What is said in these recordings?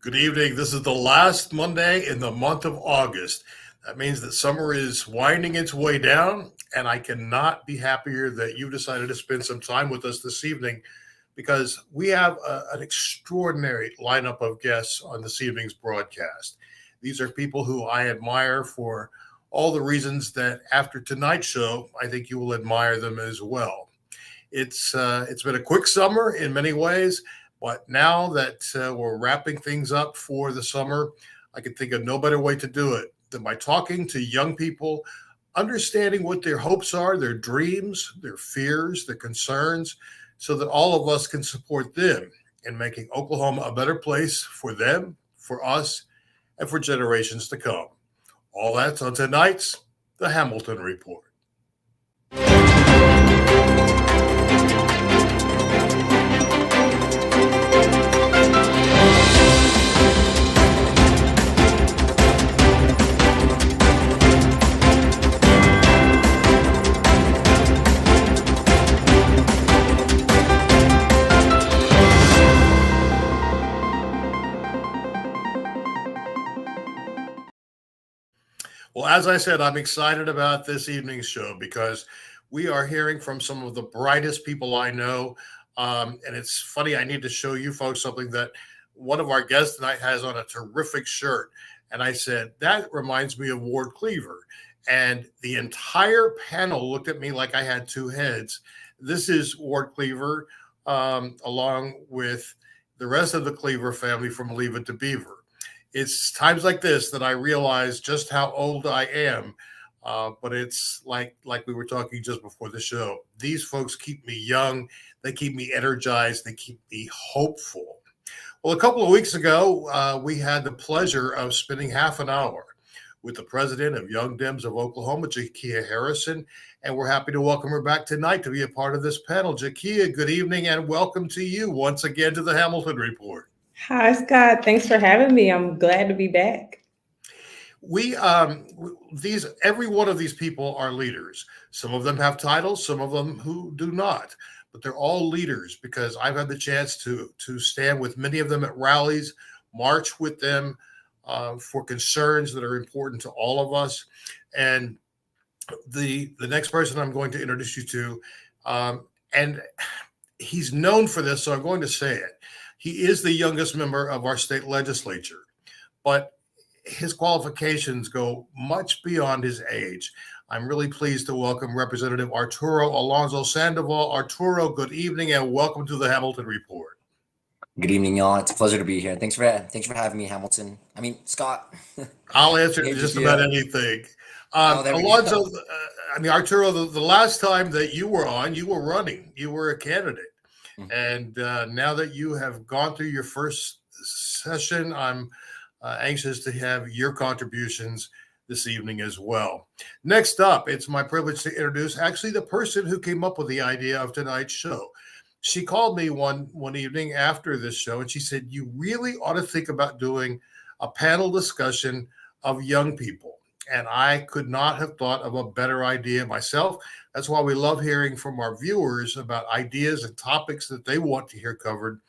Good evening. This is the last Monday in the month of August. That means that summer is winding its way down, and I cannot be happier that you decided to spend some time with us this evening because we have an extraordinary lineup of guests on this evening's broadcast. These are people who I admire for all the reasons that after tonight's show, I think you will admire them as well. It's been a quick summer in many ways, but now that we're wrapping things up for the summer, I can think of no better way to do it than by talking to young people, understanding what their hopes are, their dreams, their fears, their concerns, so that all of us can support them in making Oklahoma a better place for them, for us, and for generations to come. All that's on tonight's The Hamilton Report. Well, as I said, I'm excited about this evening's show because we are hearing from some of the brightest people I know. And it's funny, I need to show you folks something that one of our guests tonight has on a terrific shirt. And I said, that reminds me of Ward Cleaver. And the entire panel looked at me like I had two heads. This is Ward Cleaver, along with the rest of the Cleaver family from Leave It to Beaver. It's times like this that I realize just how old I am. But it's like we were talking just before the show. These folks keep me young. They keep me energized. They keep me hopeful. Well, a couple of weeks ago, we had the pleasure of spending half an hour with the president of Young Dems of Oklahoma, Jakia Harrison, and we're happy to welcome her back tonight to be a part of this panel. Jakia, good evening and welcome to you once again to the Hamilton Report. Hi, Scott. Thanks for having me. I'm glad to be back. Every one of these people are leaders. Some of them have titles, some of them who do not, but they're all leaders because I've had the chance to stand with many of them at rallies, march with them for concerns that are important to all of us. And the next person I'm going to introduce you to, and he's known for this, so I'm going to say it. He is the youngest member of our state legislature, but his qualifications go much beyond his age. I'm really pleased to welcome Representative Arturo Alonso Sandoval. Arturo, good evening and welcome to the Hamilton Report. Good evening, y'all. It's a pleasure to be here. Thanks for having me, Hamilton. Scott. I'll answer just about anything. Alonso, Arturo, the last time that you were on, you were running. You were a candidate. And now that you have gone through your first session, I'm anxious to have your contributions this evening as well. Next up, it's my privilege to introduce actually the person who came up with the idea of tonight's show. She called me one evening after this show, and she said, you really ought to think about doing a panel discussion of young people. And I could not have thought of a better idea myself. That's why we love hearing from our viewers about ideas and topics that they want to hear covered.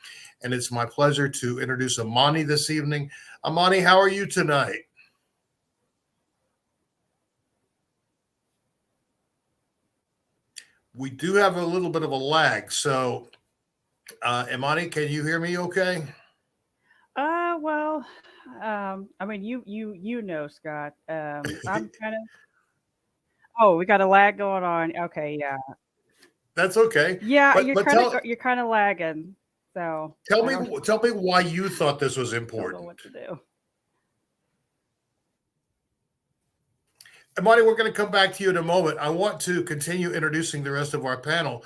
And it's my pleasure to introduce Amani this evening. Amani, how are you tonight? We do have a little bit of a lag. So, Amani, can you hear me okay? You know, Scott. I'm kind of. Oh, we got a lag going on. Okay, yeah. That's okay. Yeah, you're kind of lagging. So tell me why you thought this was important. I don't know what to do. Amani, we're going to come back to you in a moment. I want to continue introducing the rest of our panel.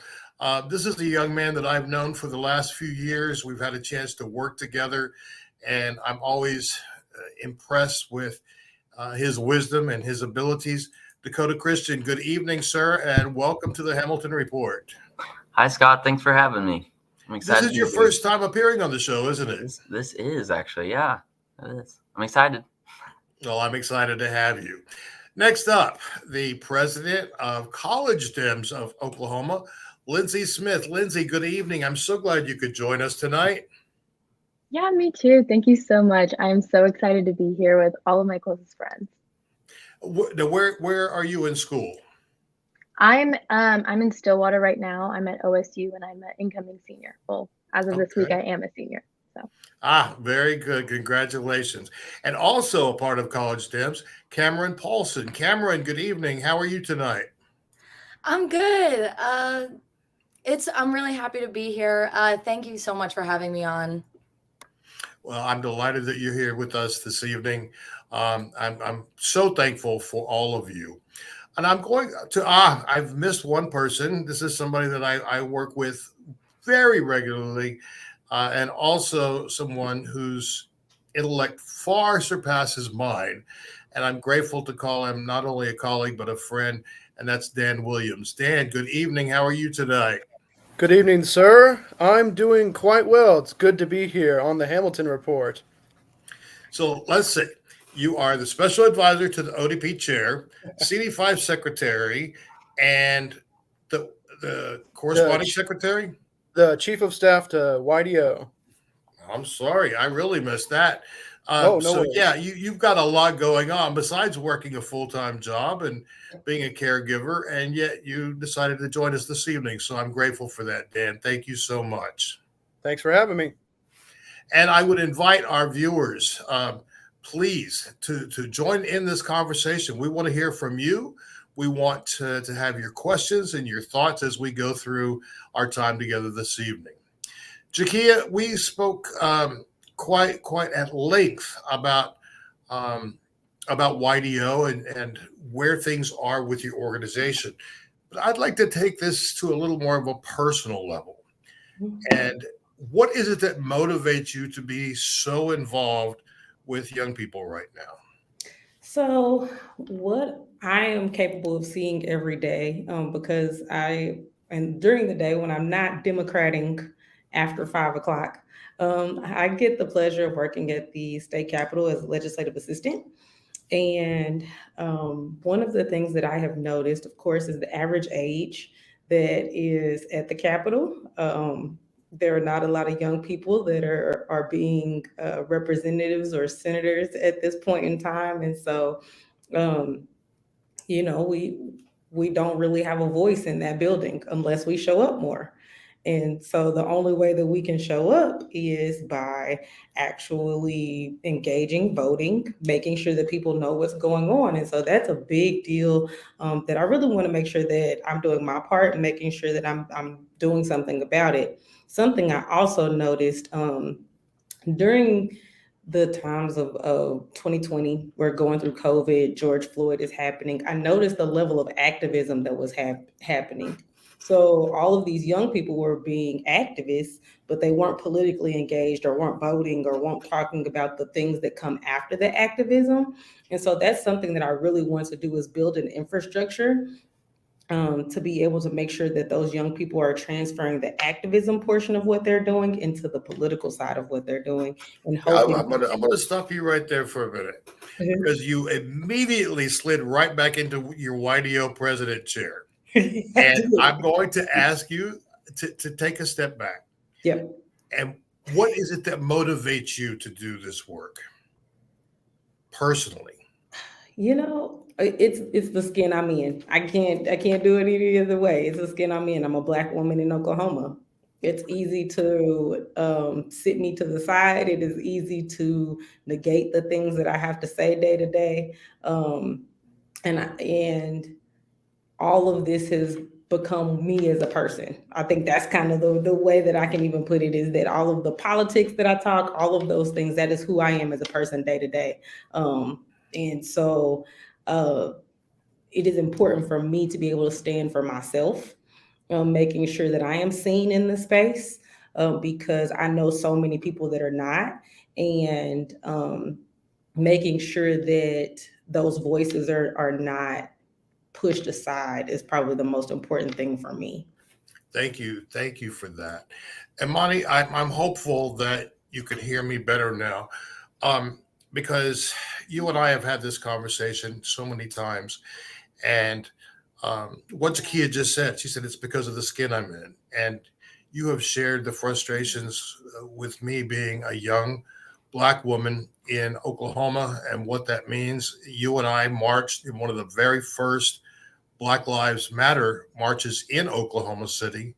This is a young man that I've known for the last few years. We've had a chance to work together, and I'm always impressed with his wisdom and his abilities. Dakota Christian, good evening, sir, and welcome to the Hamilton Report. Hi, Scott. Thanks for having me. I'm excited. This is your first time appearing on the show, isn't it? This is actually, yeah, it is. I'm excited. Well, I'm excited to have you. Next up, the president of College Dems of Oklahoma, Lindsay Smith. Lindsay, good evening. I'm so glad you could join us tonight. Yeah, me too. Thank you so much. I'm so excited to be here with all of my closest friends. Now, where are you in school? I'm in Stillwater right now. I'm at OSU and I'm an incoming senior. Well, as of this week, Okay. I am a senior. So Very good. Congratulations. And also a part of College Dems, Cameron Paulson. Cameron, good evening. How are you tonight? I'm good. I'm really happy to be here. Thank you so much for having me on. Well, I'm delighted that you're here with us this evening. I'm so thankful for all of you. And I'm going to, I've missed one person. This is somebody that I work with very regularly, and also someone whose intellect far surpasses mine. And I'm grateful to call him not only a colleague, but a friend, and that's Dan Williams. Dan, good evening. How are you today? Good evening, sir. I'm doing quite well. It's good to be here on the Hamilton Report. So let's see. You are the special advisor to the ODP chair, CD5 secretary, and the corresponding secretary. The chief of staff to YDO. I'm sorry, I really missed that. No So worries. yeah, you've got a lot going on besides working a full-time job and being a caregiver, and yet you decided to join us this evening. So I'm grateful for that, Dan. Thank you so much. Thanks for having me. And I would invite our viewers, please, to join in this conversation. We want to hear from you. We want to have your questions and your thoughts as we go through our time together this evening. Jakia, we spoke quite at length about YDO and where things are with your organization. But I'd like to take this to a little more of a personal level. And what is it that motivates you to be so involved with young people right now? So, what I am capable of seeing every day, because and during the day when I'm not democrating after 5 o'clock, I get the pleasure of working at the state capitol as a legislative assistant. And one of the things that I have noticed, of course, is the average age that is at the Capitol. There are not a lot of young people that are being representatives or senators at this point in time, and so um, we don't really have a voice in that building unless we show up more. And so the only way that we can show up is by actually engaging, voting, making sure that people know what's going on. And so that's a big deal, that I really want to make sure that I'm doing my part and making sure that I'm doing something about it. Something I also noticed during the times of 2020, we're going through COVID, George Floyd is happening. I noticed the level of activism that was happening. So all of these young people were being activists, but they weren't politically engaged or weren't voting or weren't talking about the things that come after the activism. And so that's something that I really want to do, is build an infrastructure to be able to make sure that those young people are transferring the activism portion of what they're doing into the political side of what they're doing, and hoping. I'm gonna stop you right there for a minute, because you immediately slid right back into your YDO president chair. And I'm going to ask you to take a step back. Yep. And what is it that motivates you to do this work personally? It's the skin I'm in. I can't do it any other way. It's the skin I'm in. I'm a Black woman in Oklahoma. It's easy to sit me to the side. It is easy to negate the things that I have to say day to day. And all of this has become me as a person. I think that's kind of the way that I can even put it, is that all of the politics that I talk, all of those things, that is who I am as a person day to day. And so it is important for me to be able to stand for myself, making sure that I am seen in the space, because I know so many people that are not, and making sure that those voices are not pushed aside is probably the most important thing for me. Thank you for that. And Monty, I'm hopeful that you can hear me better now, because you and I have had this conversation so many times, and what Jakia just said, she said it's because of the skin I'm in, and you have shared the frustrations with me being a young Black woman in Oklahoma and what that means. You and I marched in one of the very first Black Lives Matter marches in Oklahoma City.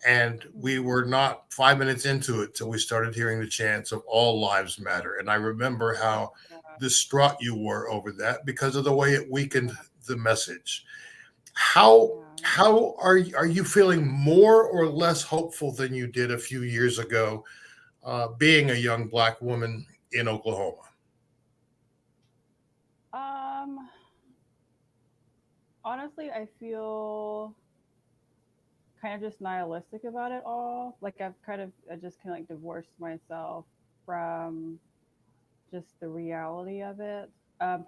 And we were not 5 minutes into it till we started hearing the chants of all lives matter. And I remember how distraught you were over that because of the way it weakened the message. How are you feeling more or less hopeful than you did a few years ago, being a young Black woman in Oklahoma? Honestly, I feel kind of just nihilistic about it all. Like I just kind of like divorced myself from just the reality of it.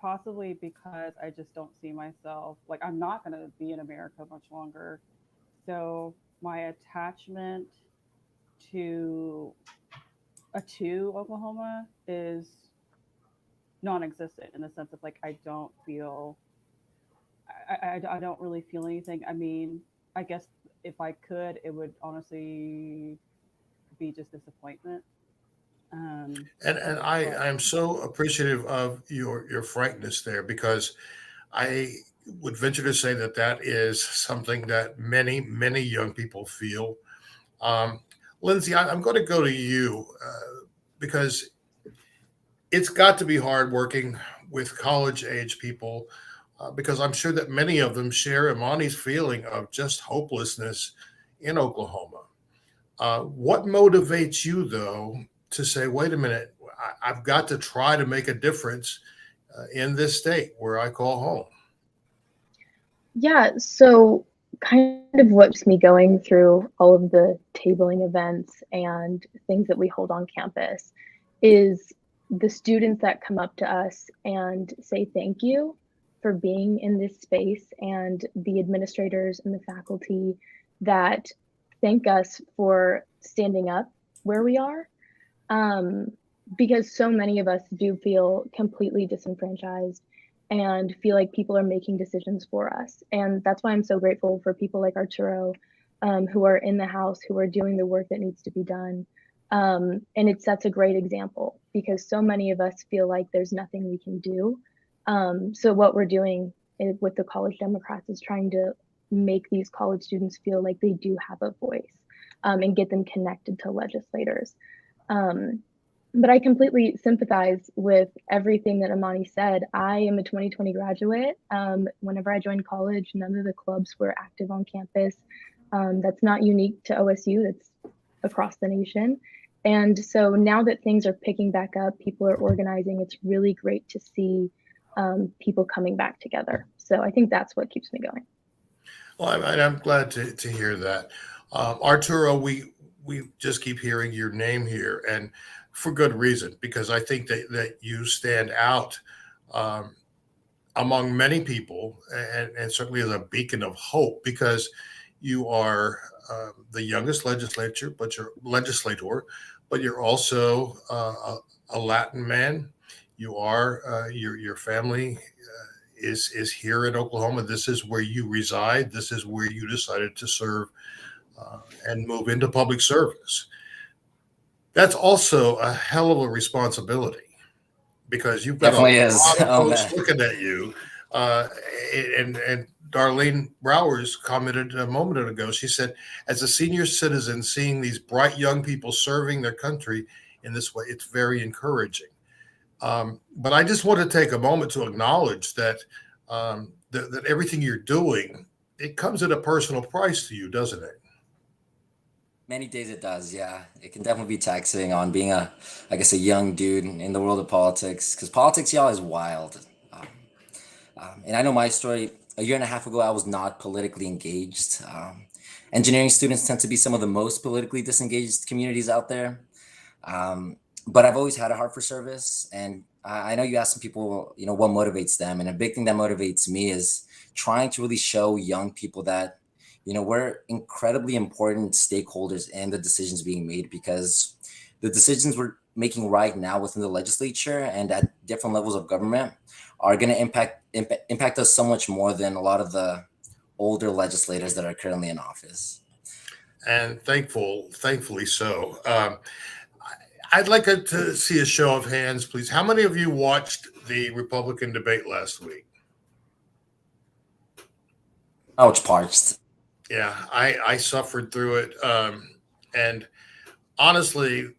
Possibly because I just don't see myself like I'm not going to be in America much longer. So my attachment to Oklahoma is non-existent in the sense of like I don't feel I don't really feel anything. I mean, I guess if I could, it would honestly be just disappointment. And I'm so appreciative of your frankness there because I would venture to say that that is something that many young people feel. Um, Lindsay, I'm going to go to you because it's got to be hard working with college age people because I'm sure that many of them share Imani's feeling of just hopelessness in Oklahoma. What motivates you, though, to say, wait a minute, I've got to try to make a difference in this state where I call home? Yeah, so kind of what's me going through all of the tabling events and things that we hold on campus is the students that come up to us and say thank you for being in this space, and the administrators and the faculty that thank us for standing up where we are. Because so many of us do feel completely disenfranchised and feel like people are making decisions for us. And that's why I'm so grateful for people like Arturo, who are in the House, who are doing the work that needs to be done. And it sets a great example because so many of us feel like there's nothing we can do. So what we're doing with the College Democrats is trying to make these college students feel like they do have a voice, and get them connected to legislators. But I completely sympathize with everything that Imani said. I am a 2020 graduate. Whenever I joined college, none of the clubs were active on campus. That's not unique to OSU, that's across the nation. And so now that things are picking back up, people are organizing, it's really great to see people coming back together. So I think that's what keeps me going. Well, I'm glad to hear that. Arturo, we just keep hearing your name here, and for good reason, because I think that you stand out among many people, and certainly as a beacon of hope, because you are the youngest legislator, but you're also a Latin man. You are your family is here in Oklahoma. This is where you reside. This is where you decided to serve and move into public service. That's also a hell of a responsibility because you've got Definitely a is. lot of Oh folks man. looking at you. And Darlene Browers commented a moment ago. She said, as a senior citizen, seeing these bright young people serving their country in this way, it's very encouraging. But I just want to take a moment to acknowledge that that everything you're doing, it comes at a personal price to you, doesn't it? Many days it does, yeah. It can definitely be taxing on being I guess, a young dude in the world of politics, because politics, y'all, is wild. Um, and I know my story. A year and a half ago, I was not politically engaged. Engineering students tend to be some of the most politically disengaged communities out there. Um, but I've always had a heart for service, and I know you asked some people, what motivates them, and a big thing that motivates me is trying to really show young people that, we're incredibly important stakeholders in the decisions being made, because the decisions we're making right now within the legislature and at different levels of government are going to impact us so much more than a lot of the older legislators that are currently in office. and thankfully so. I'd like to see a show of hands, please. How many of you watched the Republican debate last week? Ouch, parched. Yeah, I suffered through it. And honestly,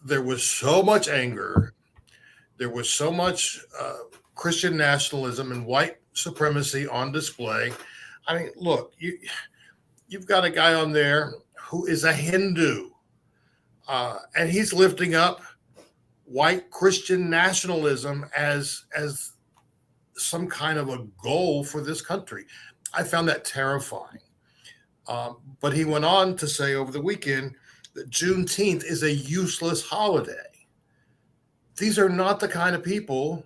there was so much anger. There was so much Christian nationalism and white supremacy on display. I mean, look, you've got a guy on there who is a Hindu, and he's lifting up white Christian nationalism as some kind of a goal for this country. I found that terrifying. But he went on to say over the weekend that Juneteenth is a useless holiday. These are not the kind of people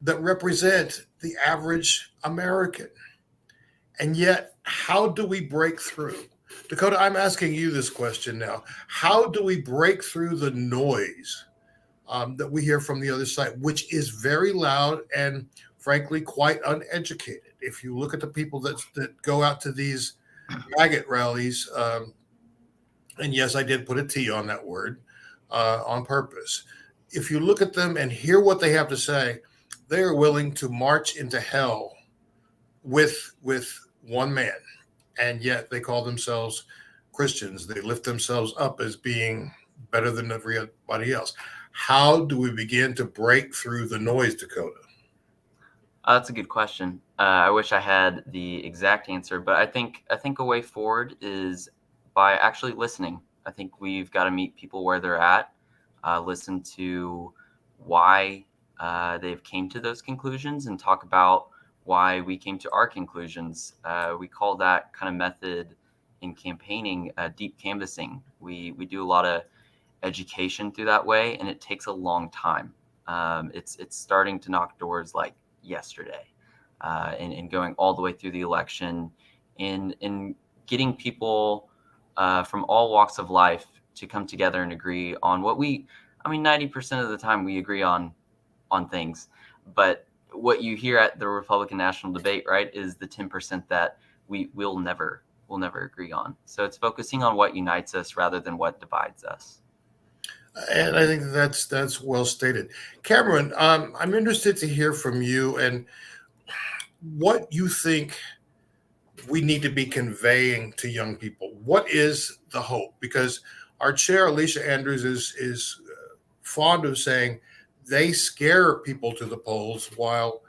that represent the average American. And yet, how do we break through? Dakota, I'm asking you this question now. How do we break through the noise that we hear from the other side, which is very loud and frankly quite uneducated? If you look at the people that go out to these maggot rallies, and yes, I did put a T on that word on purpose. If you look at them and hear what they have to say, they are willing to march into hell with one man, and yet they call themselves Christians. They lift themselves up as being better than everybody else. How do we begin to break through the noise, Dakota? That's a good question. I wish I had the exact answer, but I think a way forward is by actually listening. I think we've got to meet people where they're at, listen to why they've came to those conclusions, and talk about why we came to our conclusions. We call that kind of method in campaigning deep canvassing. We do a lot of education through that way, and it takes a long time. It's starting to knock doors like yesterday, and going all the way through the election, in getting people from all walks of life to come together and agree on what 90% of the time we agree on things, but what you hear at the Republican national debate, right, is the 10% that we'll never agree on. So it's focusing on what unites us rather than what divides us. And I think that's well stated. Cameron, I'm interested to hear from you and what you think we need to be conveying to young people. What is the hope? Because our chair, Alicia Andrews, is fond of saying they scare people to the polls while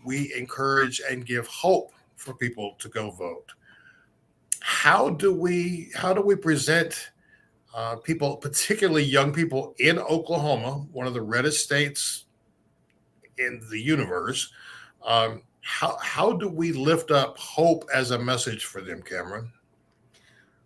we encourage and give hope for people to go vote. How do we present people, particularly young people in Oklahoma, one of the reddest states in the universe? How do we lift up hope as a message for them, Cameron?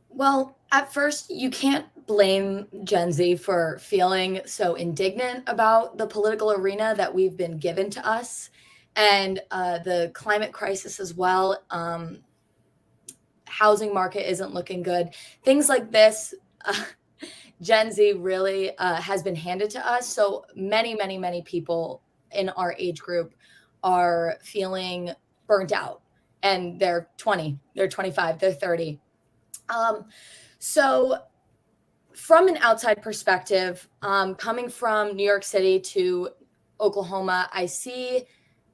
Well, at first, you can't blame Gen Z for feeling so indignant about the political arena that we've been given to us, and the climate crisis as well. Housing market isn't looking good. Things like this, Gen Z really has been handed to us. So many people in our age group are feeling burnt out, and they're 20, they're 25, they're 30. So from an outside perspective, coming from New York City to Oklahoma, I see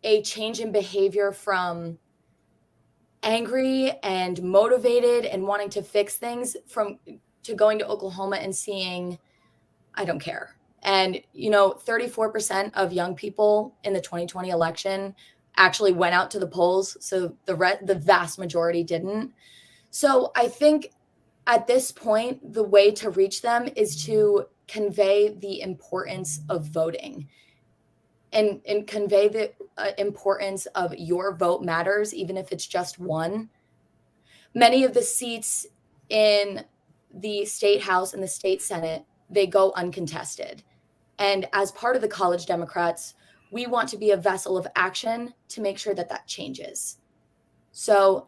a change in behavior from angry and motivated and wanting to fix things to going to Oklahoma and seeing, I don't care. And, 34% of young people in the 2020 election actually went out to the polls. So the vast majority didn't. So I think at this point, the way to reach them is to convey the importance of voting and convey the importance of your vote matters, even if it's just one. Many of the seats in the state house and the state senate, they go uncontested. And as part of the College Democrats, we want to be a vessel of action to make sure that changes. So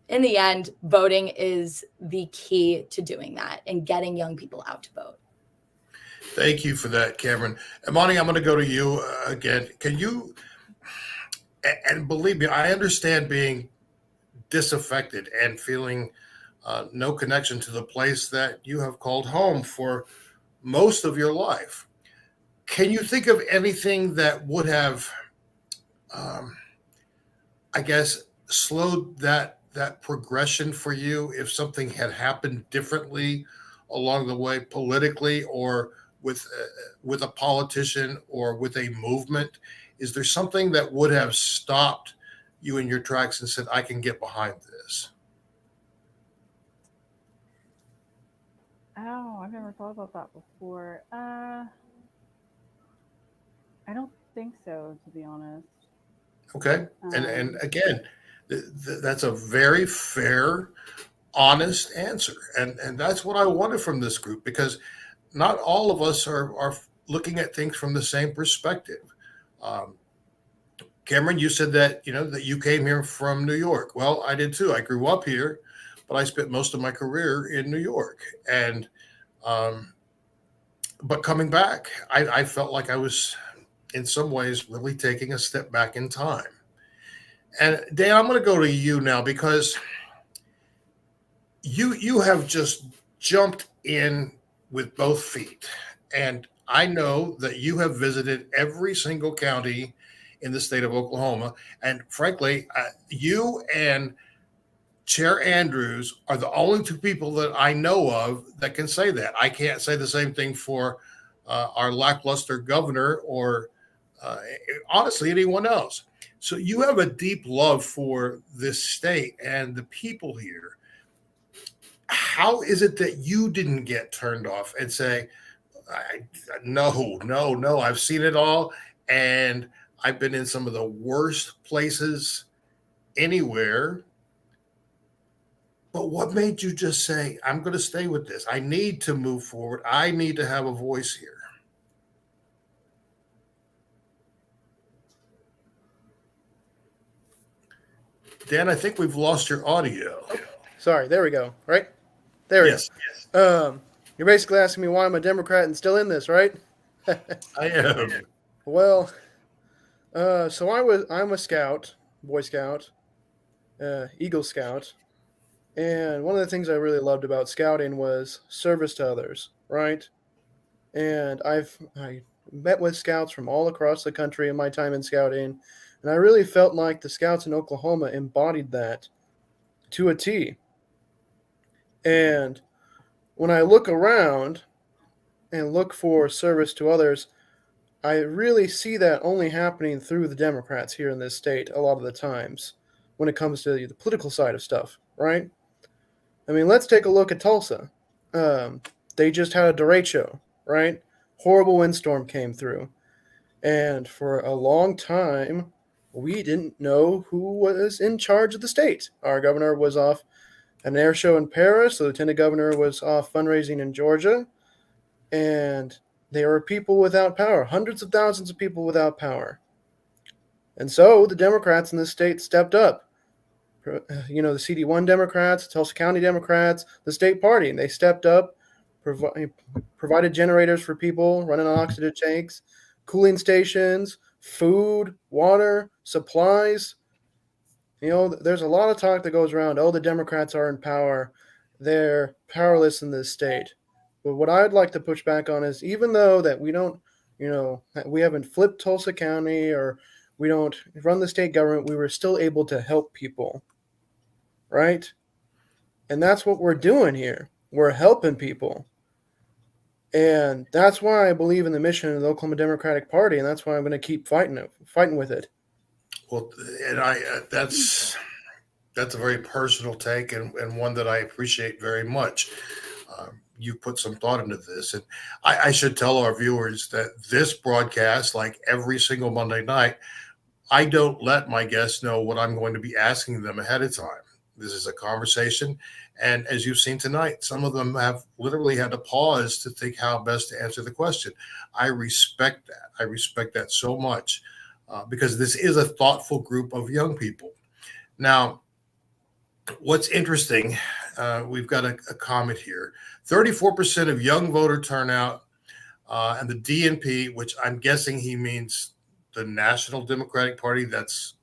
in the end, voting is the key to doing that and getting young people out to vote. Thank you for that, Cameron. Imani, I'm going to go to you again. Can you, and believe me, I understand being disaffected and feeling no connection to the place that you have called home for most of your life. Can you think of anything that would have, um, I guess, slowed that progression for you if something had happened differently along the way, politically, or with a politician or with a movement? Is there something that would have stopped you in your tracks and said, "I can get behind this"? Oh, I've never thought about that before. I don't think so, to be honest. Okay, and Um, again, that's a very fair, honest answer, and that's what I wanted from this group, because not all of us are looking at things from the same perspective. Um, Cameron, you said that that you came here from New York. Well, I did too. I grew up here, but I spent most of my career in New York, and um, but coming back, I felt like I was in some ways really taking a step back in time. And Dan, I'm going to go to you now because you have just jumped in with both feet. And I know that you have visited every single county in the state of Oklahoma. And frankly, you and Chair Andrews are the only two people that I know of that can say that. I can't say the same thing for our lackluster governor or uh, honestly anyone else. So you have a deep love for this state and the people here. How is it that you didn't get turned off and say, I, no, no, no, I've seen it all, and I've been in some of the worst places anywhere. But what made you just say, I'm going to stay with this? I need to move forward. I need to have a voice here. Dan, I think we've lost your audio. Sorry, there we go. Right? There it is. Yes, You're basically asking me why I'm a Democrat and still in this, right? I am. Well, so I'm a scout, Boy Scout, Eagle Scout, and one of the things I really loved about scouting was service to others, right? And I met with scouts from all across the country in my time in scouting, and I really felt like the scouts in Oklahoma embodied that to a T. And when I look around and look for service to others, I really see that only happening through the Democrats here in this state a lot of the times when it comes to the political side of stuff, right? I mean, let's take a look at Tulsa. They just had a derecho, right? Horrible windstorm came through. And for a long time, we didn't know who was in charge of the state. Our governor was off at an air show in Paris. The lieutenant governor was off fundraising in Georgia. And there were people without power, hundreds of thousands of people without power. And so the Democrats in this state stepped up. The CD1 Democrats, Tulsa County Democrats, the state party, and they stepped up, provided generators for people running on oxygen tanks, cooling stations, food, water, supplies. There's a lot of talk that goes around, oh, the Democrats are in power. They're powerless in this state. But what I'd like to push back on is even though that we don't, we haven't flipped Tulsa County or we don't run the state government, we were still able to help people, right? And that's what we're doing here. We're helping people. And that's why I believe in the mission of the Oklahoma Democratic Party, and that's why I'm going to keep fighting with it. Well, and that's a very personal take and one that I appreciate very much. You put some thought into this, and I should tell our viewers that this broadcast, like every single Monday night, I don't let my guests know what I'm going to be asking them ahead of time. This is a conversation, and as you've seen tonight, some of them have literally had to pause to think how best to answer the question. I respect that. I respect that so much because this is a thoughtful group of young people. Now, what's interesting, we've got a comment here. 34% of young voter turnout, and the DNP, which I'm guessing he means the National Democratic Party. That's,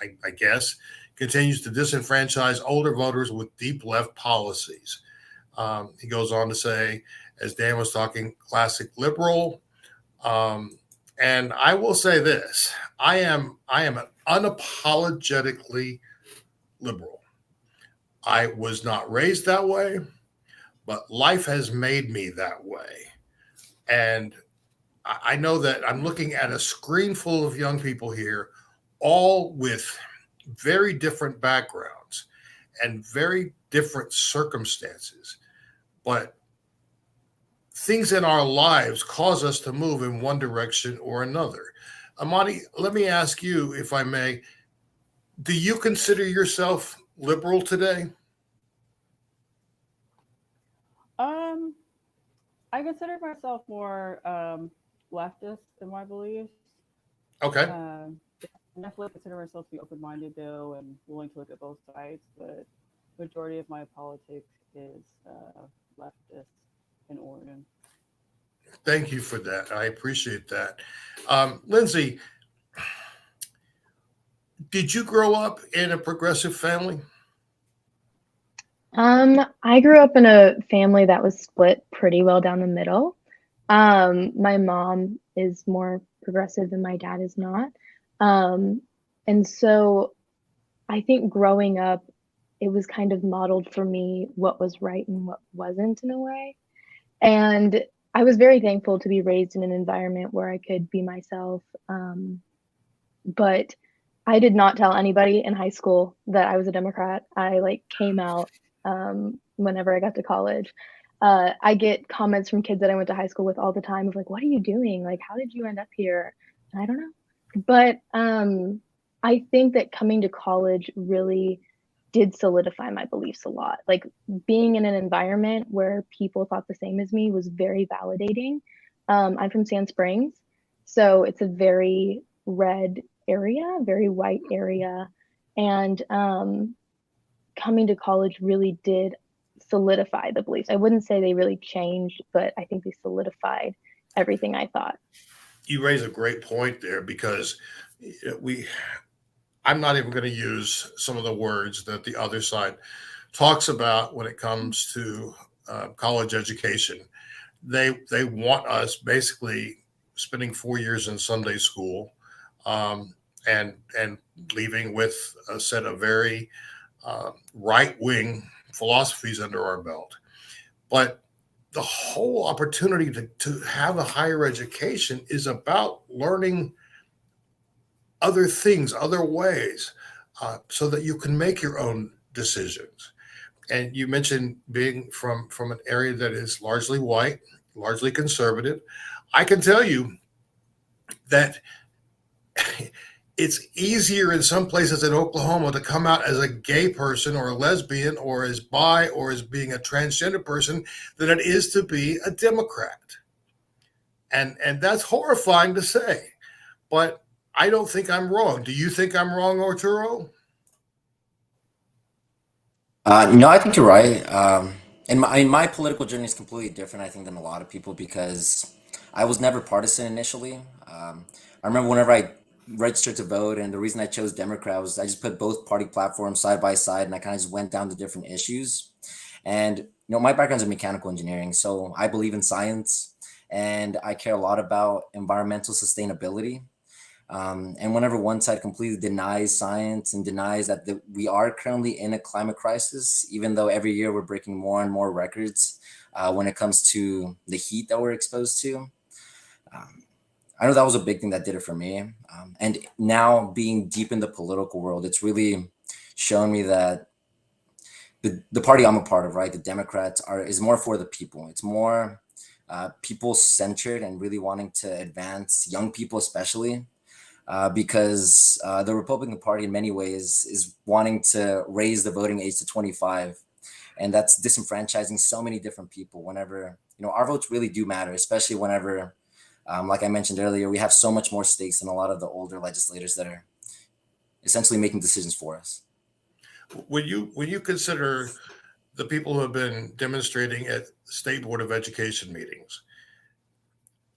I guess, continues to disenfranchise older voters with deep left policies. He goes on to say, as Dan was talking, classic liberal. And I will say this: I am an unapologetically liberal. I was not raised that way, but life has made me that way. And I know that I'm looking at a screen full of young people here, all with very different backgrounds and very different circumstances. But things in our lives cause us to move in one direction or another. Amani, let me ask you, if I may, do you consider yourself liberal today? I consider myself more leftist in my beliefs. Okay. I definitely consider myself to be open-minded though and willing to look at both sides, but majority of my politics is leftist in Oregon. Thank you for that. I appreciate that. Lindsay, did you grow up in a progressive family? I grew up in a family that was split pretty well down the middle. My mom is more progressive and my dad is not. And so I think growing up, it was kind of modeled for me what was right and what wasn't in a way. And I was very thankful to be raised in an environment where I could be myself. But I did not tell anybody in high school that I was a Democrat. I came out whenever I got to college. I get comments from kids that I went to high school with all the time of what are you doing? How did you end up here? And I don't know. But I think that coming to college really did solidify my beliefs a lot. Being in an environment where people thought the same as me was very validating. I'm from Sand Springs, so it's a very red area, very white area. And coming to college really did solidify the beliefs. I wouldn't say they really changed, but I think they solidified everything I thought. You raise a great point there, because I'm not even going to use some of the words that the other side talks about when it comes to college education. They want us basically spending 4 years in Sunday school and leaving with a set of very right-wing philosophies under our belt. But the whole opportunity to have a higher education is about learning other things, other ways, so that you can make your own decisions. And you mentioned being from an area that is largely white, largely conservative. I can tell you that it's easier in some places in Oklahoma to come out as a gay person or a lesbian or as bi or as being a transgender person than it is to be a Democrat. And that's horrifying to say, but I don't think I'm wrong. Do you think I'm wrong, Arturo? No, I think you're right. And my political journey is completely different, I think, than a lot of people because I was never partisan initially. I remember whenever I registered to vote, and the reason I chose Democrat was I just put both party platforms side by side, and I kind of just went down to different issues. And my background's in mechanical engineering, so I believe in science, and I care a lot about environmental sustainability. And whenever one side completely denies science and denies that we are currently in a climate crisis, even though every year we're breaking more and more records when it comes to the heat that we're exposed to. I know that was a big thing that did it for me. And now being deep in the political world, it's really shown me that the party I'm a part of, right, the Democrats is more for the people. It's more people centered and really wanting to advance young people, especially. Because the Republican Party in many ways is wanting to raise the voting age to 25. And that's disenfranchising so many different people whenever, our votes really do matter, especially whenever, like I mentioned earlier, we have so much more stakes than a lot of the older legislators that are essentially making decisions for us. When you consider the people who have been demonstrating at State Board of Education meetings,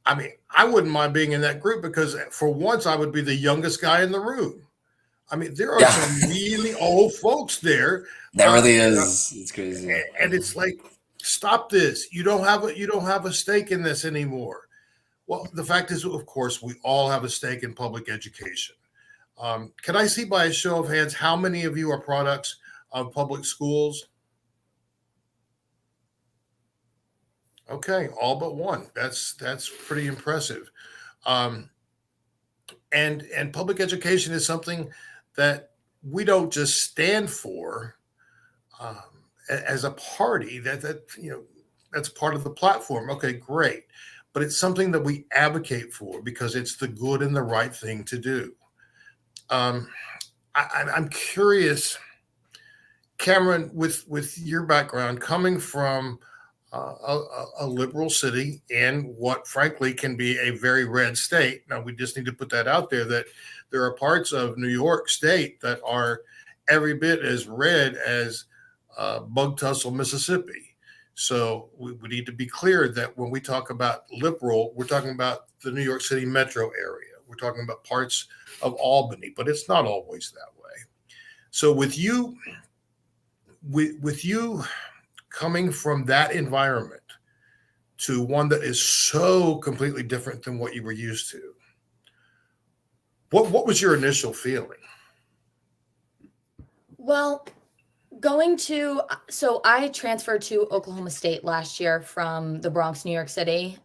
I mean, I wouldn't mind being in that group because for once I would be the youngest guy in the room. I mean, there are Yeah. some really old folks there. That really is. It's crazy. And it's like, stop this. You don't have a stake in this anymore. Well, the fact is, of course, we all have a stake in public education. Can I see by a show of hands how many of you are products of public schools? Okay, all but one. That's pretty impressive. Um, and public education is something that we don't just stand for um, as a party. That's part of the platform. Okay, great, but it's something that we advocate for because it's the good and the right thing to do. Um, I'm curious, Cameron, with your background coming from a liberal city in what frankly can be a very red state. Now, we just need to put that out there that there are parts of New York State that are every bit as red as Bug Tussle, Mississippi. So we need to be clear that when we talk about liberal, we're talking about the New York City metro area. We're talking about parts of Albany, but it's not always that way. So with you coming from that environment to one that is so completely different than what you were used to, what was your initial feeling? Well, so I transferred to Oklahoma State last year from the Bronx, New York City.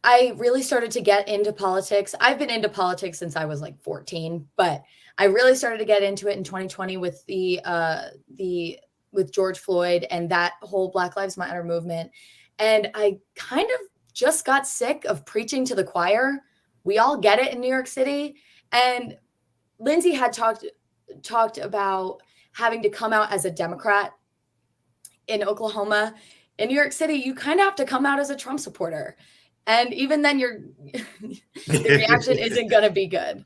I really started to get into politics. I've been into politics since I was like 14, but I really started to get into it in 2020 with with George Floyd and that whole Black Lives Matter movement. And I kind of just got sick of preaching to the choir. We all get it in New York City. And Lindsay had talked about having to come out as a Democrat in Oklahoma. In New York City, you kind of have to come out as a Trump supporter. And even then, the reaction isn't going to be good.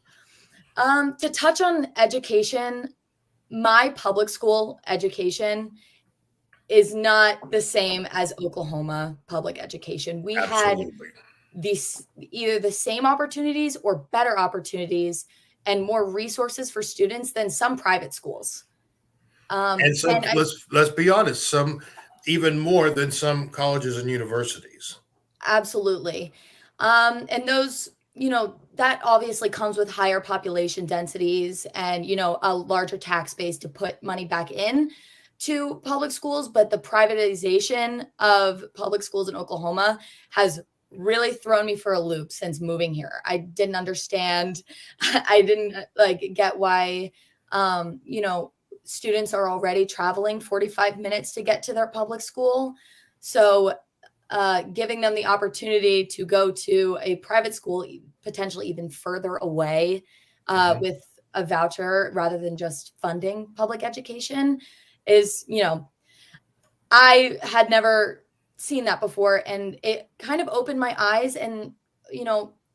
To touch on education, my public school education is not the same as Oklahoma public education. We Absolutely. had either the same opportunities or better opportunities and more resources for students than some private schools. And some, let's be honest, some even more than some colleges and universities. Absolutely. And those, that obviously comes with higher population densities and, a larger tax base to put money back in to public schools. But the privatization of public schools in Oklahoma has really thrown me for a loop since moving here. I didn't understand. I didn't get why, students are already traveling 45 minutes to get to their public school. So giving them the opportunity to go to a private school, potentially even further away with a voucher rather than just funding public education is, I had never seen that before. And it kind of opened my eyes. And,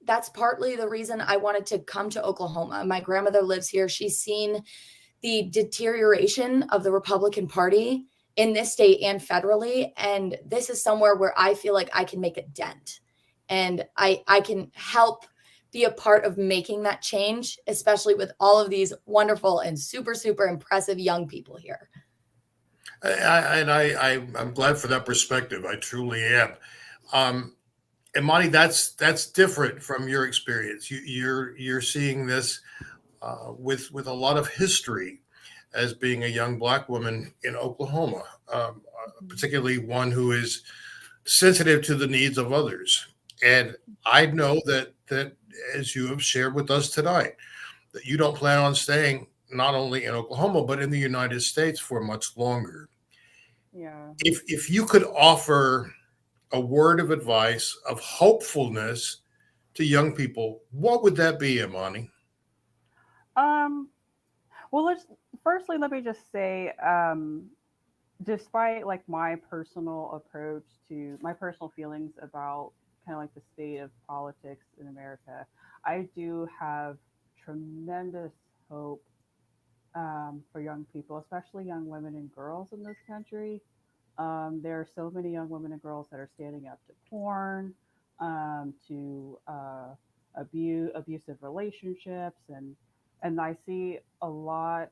that's partly the reason I wanted to come to Oklahoma. My grandmother lives here. She's seen the deterioration of the Republican Party in this state and federally. And this is somewhere where I feel like I can make a dent and I can help be a part of making that change, especially with all of these wonderful and super, super impressive young people here. I'm glad for that perspective. I truly am. And Monty, that's different from your experience. You're seeing this with a lot of history as being a young Black woman in Oklahoma, particularly one who is sensitive to the needs of others. And I know that as you have shared with us tonight, that you don't plan on staying not only in Oklahoma but in the United States for much longer. Yeah. If you could offer a word of advice of hopefulness to young people, what would that be, Imani? Well, let me just say, despite like my personal feelings about kind of like the state of politics in America, I do have tremendous hope for young people, especially young women and girls in this country. There are so many young women and girls that are standing up to porn, to abusive relationships, and and I see a lot.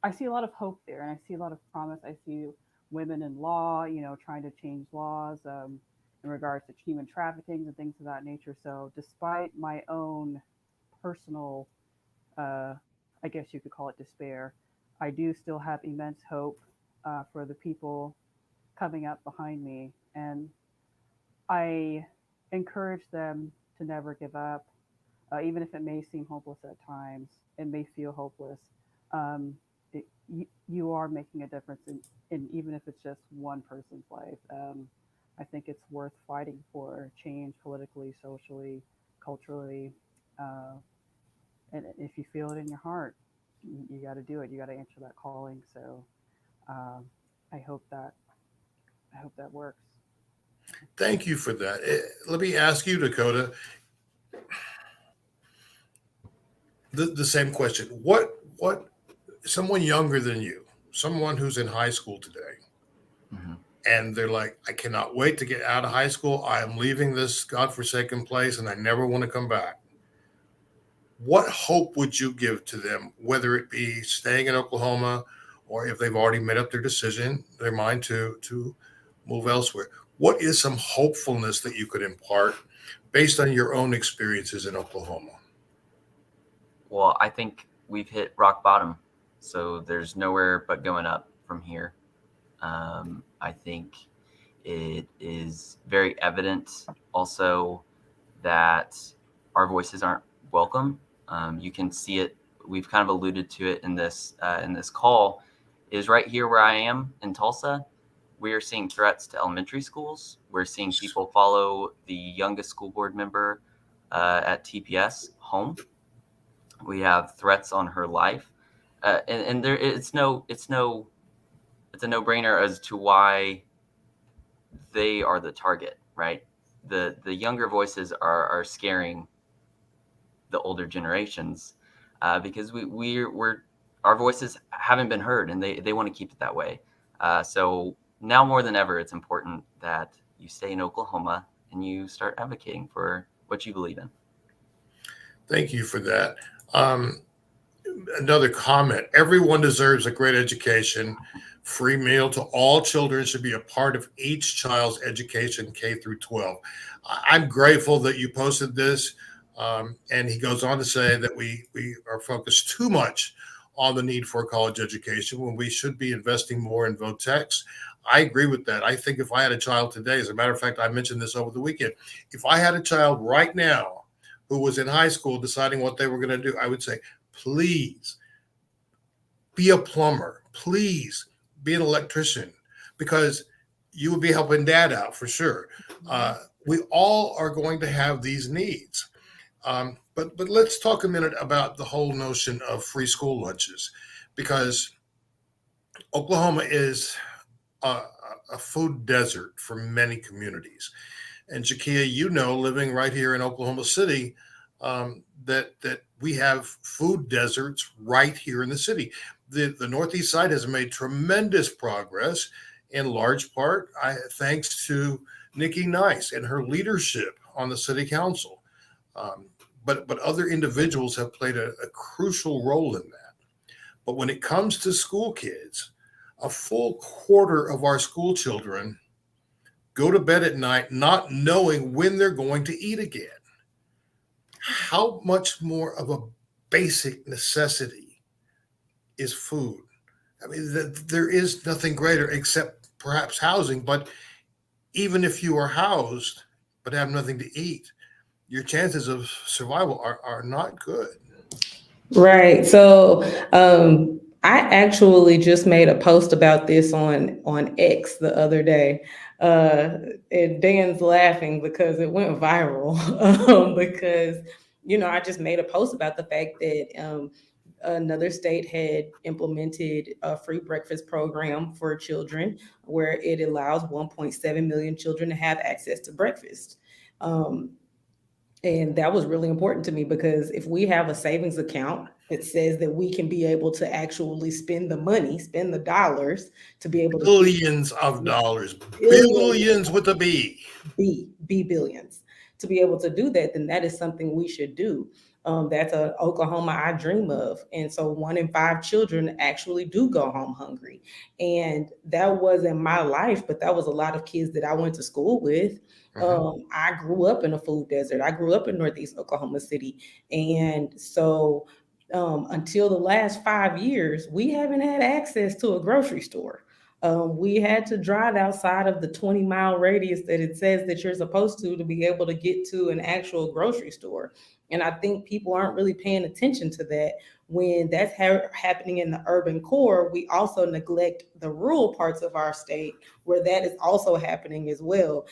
I see a lot of hope there, and I see a lot of promise. I see women in law, trying to change laws in regards to human trafficking and things of that nature. So, despite my own personal, uh, I guess you could call it despair, I do still have immense hope for the people coming up behind me, and I encourage them to never give up, even if it may seem hopeless at times. It may feel hopeless. Um, you are making a difference in even if it's just one person's life. I think it's worth fighting for change politically, socially, culturally, uh, and if you feel it in your heart, you got to do it. You got to answer that calling. So um, I hope that works. Thank you for that. Let me ask you, Dakota, the same question. What someone younger than you, someone who's in high school today, Mhm. and they're like, I cannot wait to get out of high school. I am leaving this godforsaken place and I never want to come back. What hope would you give to them, whether it be staying in Oklahoma or if they've already made up their decision, their mind to move elsewhere? What is some hopefulness that you could impart based on your own experiences in Oklahoma? Well, I think we've hit rock bottom, so there's nowhere but going up from here. I think it is very evident also that our voices aren't welcome. You can see it. We've kind of alluded to it in this call. Is right here where I am in Tulsa. We are seeing threats to elementary schools. We're seeing people follow the youngest school board member at TPS home. We have threats on her life, and there it's a no-brainer as to why they are the target, right? The younger voices are scaring the older generations because we're our voices haven't been heard, and they want to keep it that way. So now more than ever, it's important that you stay in Oklahoma and you start advocating for what you believe in. Thank you for that. Um, Another comment: everyone deserves a great education. Free meal to all children should be a part of each child's education, K through 12. I'm grateful that you posted this. And he goes on to say that we are focused too much on the need for a college education when we should be investing more in VOTEX. I agree with that. I think if I had a child today, as a matter of fact, I mentioned this over the weekend, if I had a child right now who was in high school deciding what they were going to do, I would say, please be a plumber, please be an electrician, because you would be helping dad out for sure. We all are going to have these needs. But let's talk a minute about the whole notion of free school lunches, because Oklahoma is a, a food desert for many communities. And Jakia, living right here in Oklahoma City, that we have food deserts right here in the city. The Northeast side has made tremendous progress, in large part thanks to Nikki Nice and her leadership on the city council. Um, but other individuals have played a crucial role in that. But when it comes to school kids, a full quarter of our school children go to bed at night not knowing when they're going to eat again. How much more of a basic necessity is food? I mean, there is nothing greater except perhaps housing. But even if you are housed but have nothing to eat, your chances of survival are not good. Right. So I actually just made a post about this on X the other day. And Dan's laughing because it went viral. Because I just made a post about the fact that another state had implemented a free breakfast program for children where it allows 1.7 million children to have access to breakfast. Um, and that was really important to me because if we have a savings account that says that we can be able to actually spend the money, spend the dollars to be able to Billions of dollars, billions with a B. be billions to be able to do that, then that is something we should do. That's an Oklahoma I dream of. And so 1 in 5 children actually do go home hungry. And that wasn't my life, but that was a lot of kids that I went to school with. I grew up in a food desert. I grew up in Northeast Oklahoma City. And so until the last 5 years, we haven't had access to a grocery store. We had to drive outside of the 20-mile radius that it says that you're supposed to be able to get to an actual grocery store. And I think people aren't really paying attention to that. When that's happening in the urban core, we also neglect the rural parts of our state where that is also happening as well.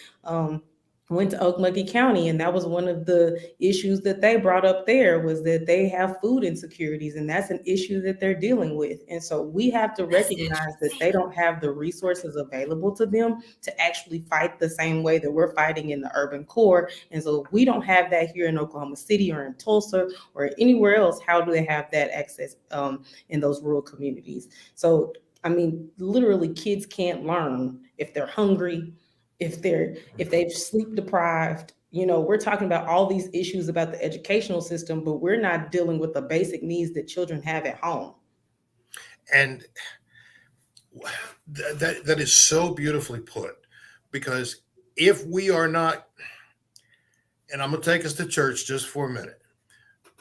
Went to Okmulgee County, and that was one of the issues that they brought up there, was that they have food insecurities, and that's an issue that they're dealing with. And so we have to recognize that they don't have the resources available to them to actually fight the same way that we're fighting in the urban core. And so if we don't have that here in Oklahoma City or in Tulsa or anywhere else, how do they have that access in those rural communities? So, I mean, literally kids can't learn if they're hungry, if they've sleep deprived. We're talking about all these issues about the educational system, but we're not dealing with the basic needs that children have at home. And that is so beautifully put, because if we are not, and I'm going to take us to church just for a minute,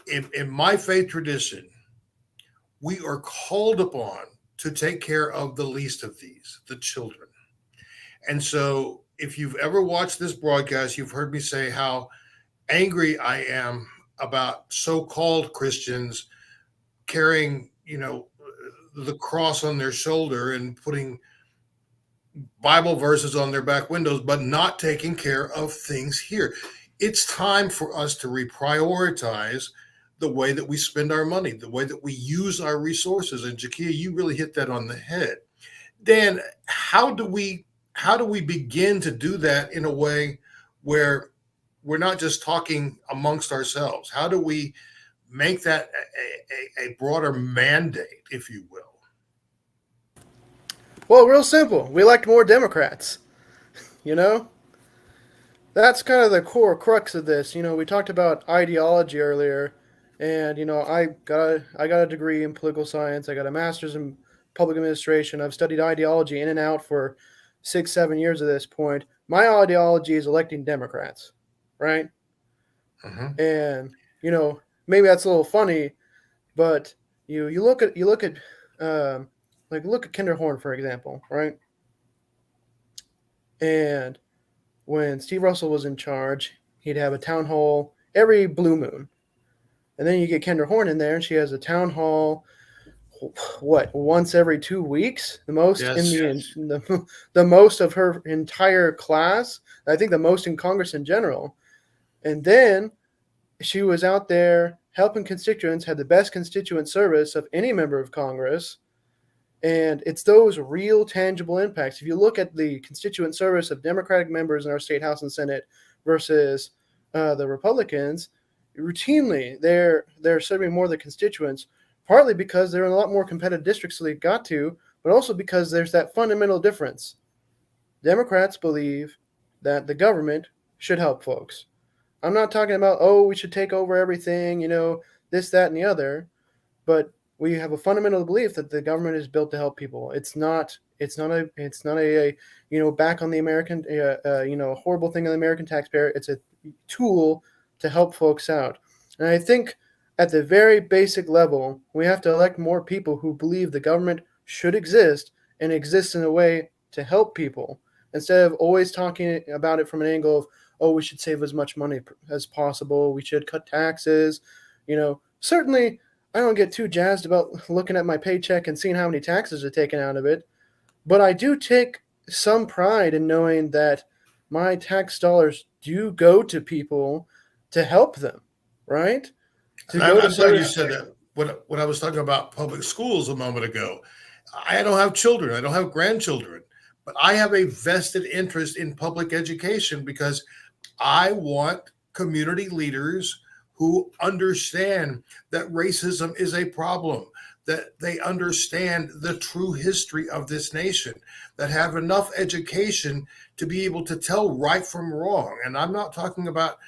in my faith tradition, we are called upon to take care of the least of these, the children. And so if you've ever watched this broadcast, you've heard me say how angry I am about so-called Christians carrying, the cross on their shoulder and putting Bible verses on their back windows, but not taking care of things here. It's time for us to reprioritize the way that we spend our money, the way that we use our resources. And Jakia, you really hit that on the head. Dan, how do we begin to do that in a way where we're not just talking amongst ourselves? How do we make that a broader mandate, if you will? Well, real simple. We elect more Democrats. That's kind of the core crux of this. We talked about ideology earlier, and I got a degree in political science. I got a master's in public administration. I've studied ideology in and out for 6-7 years at this point. My ideology is electing Democrats, right? And maybe that's a little funny, but you look at look at Kinder Horn, for example, right? And when Steve Russell was in charge, he'd have a town hall every blue moon. And then you get Kinder Horn in there, and she has a town hall, once every 2 weeks? The most the most of her entire class. I think the most in Congress in general. And then she was out there helping constituents, had the best constituent service of any member of Congress. And it's those real tangible impacts. If you look at the constituent service of Democratic members in our state House and Senate versus the Republicans, routinely they're serving more of the constituents, partly because they're in a lot more competitive districts so they've got to, but also because there's that fundamental difference. Democrats believe that the government should help folks. I'm not talking about, we should take over everything, this, that, and the other, but we have a fundamental belief that the government is built to help people. It's not a back on the American, horrible thing on the American taxpayer. It's a tool to help folks out. And I think at the very basic level, we have to elect more people who believe the government should exist and exist in a way to help people, instead of always talking about it from an angle of, we should save as much money as possible. We should cut taxes. Certainly I don't get too jazzed about looking at my paycheck and seeing how many taxes are taken out of it. But I do take some pride in knowing that my tax dollars do go to people to help them, right? I'm glad you said that. When I was talking about public schools a moment ago, I don't have children. I don't have grandchildren. But I have a vested interest in public education because I want community leaders who understand that racism is a problem, that they understand the true history of this nation, that have enough education to be able to tell right from wrong. And I'm not talking about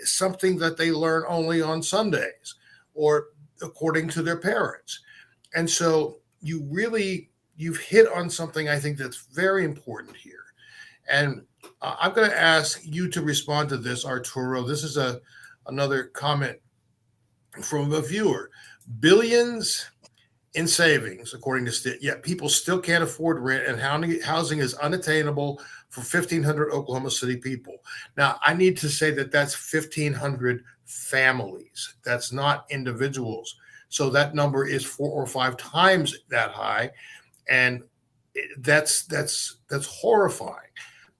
something that they learn only on Sundays or according to their parents. And so you've hit on something I think that's very important here. And I'm going to ask you to respond to this, Arturo. This is another comment from a viewer. Billions in savings, according to state, yet people still can't afford rent, and housing is unattainable for 1,500 Oklahoma City people. Now, I need to say that that's 1,500 families. That's not individuals. So that number is 4 or 5 times that high, and that's horrifying.